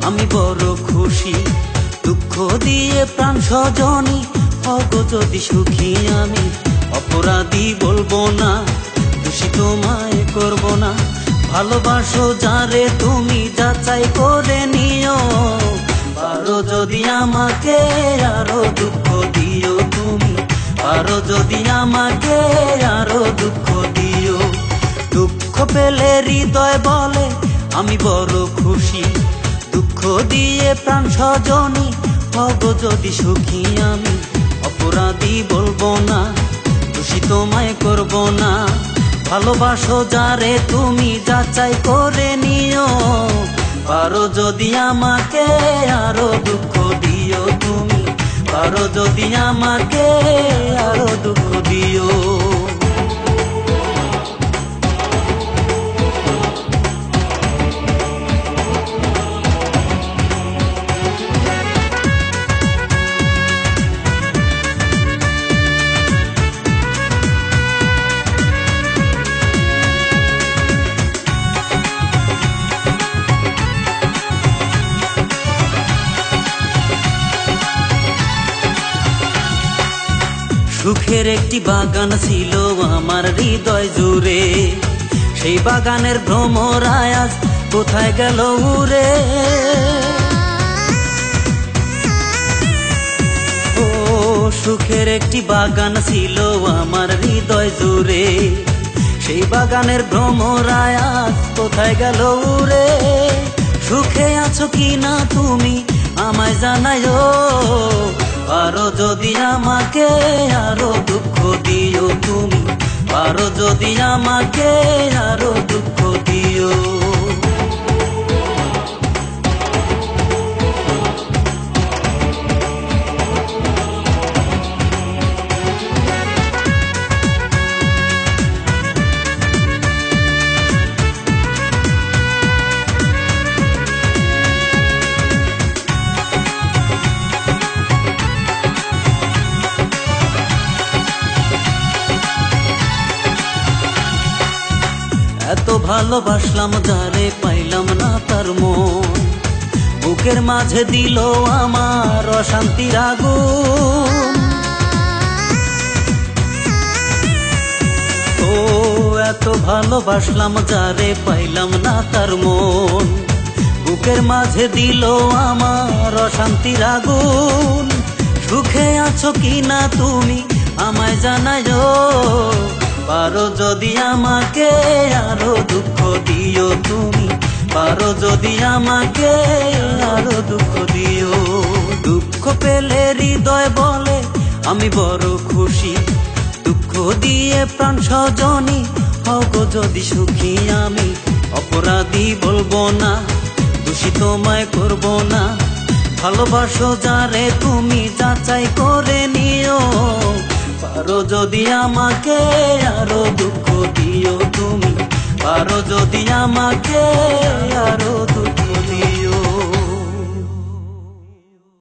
আমি বড় খুশি। দুঃখ দিয়ে প্রাণ সজনী হগো যদি সুখী আমি, অপরাধী বলবো না, দোষী তোমায় করব না। ভালোবাসো যারে তুমি যাচাই করে নিও, পারো যদি আমাকে আরো দুঃখ দিও তুমি, পারো যদি আমাকে আরো দুঃখ দিও। দুঃখ পেলে হৃদয় বলে আমি বড় খুশি। দুঃখ দিয়ে প্রাণ সজনী হগো যদি সুখী আমি, অপরাধী বলবো না, দোষী তোমায় করব না। ভালোবাসো যারে তুমি যাচাই করে নিও, পারো যদি আমাকে আরো দুঃখ দিও তুমি, পারো যদি আমাকে আরো দুঃখ দিও। সুখের একটি বাগান ছিল আমার হৃদয় জুড়ে, সেই বাগানের ভ্রমরায় আজ কোথায় গেল উড়ে। ও সুখের একটি বাগান ছিল আমার হৃদয় জুড়ে, সেই বাগানের ভ্রমরায় আজ কোথায় গেল উড়ে। সুখে আছো কি না তুমি আমায় জানাইও, পারো যদি আমাকে আরো দুঃখ দিও তুমি, পারো যদি আমাকে আরো দুঃখ দিও। এত ভালোবাসলাম যারে পাইলাম না তার মন, বুকের মাঝে দিল আমার অশান্তির আগুন। ও এত ভালোবাসলাম যারে পাইলাম না তার মন, বুকের মাঝে দিল আমার অশান্তির আগুন। সুখে আছো কি না তুমি আমায় জানাইও, পারো যদি আমাকে আরো দুঃখ দিও তুমি, পারো যদি আমাকে আরো দুঃখ দিও। দুঃখ পেলে হৃদয় বলে আমি বড় খুশি। দুঃখ দিয়ে প্রাণ সজনী হগো যদি সুখী আমি, অপরাধী বলবো না, দোষী তোমায় করব না। ভালোবাসো যারে তুমি যাচাই করে নিও, পারো যদি আমাকে আরো দুঃখ দিও তুমি, পারো যদি আমাকে আরো দুঃখ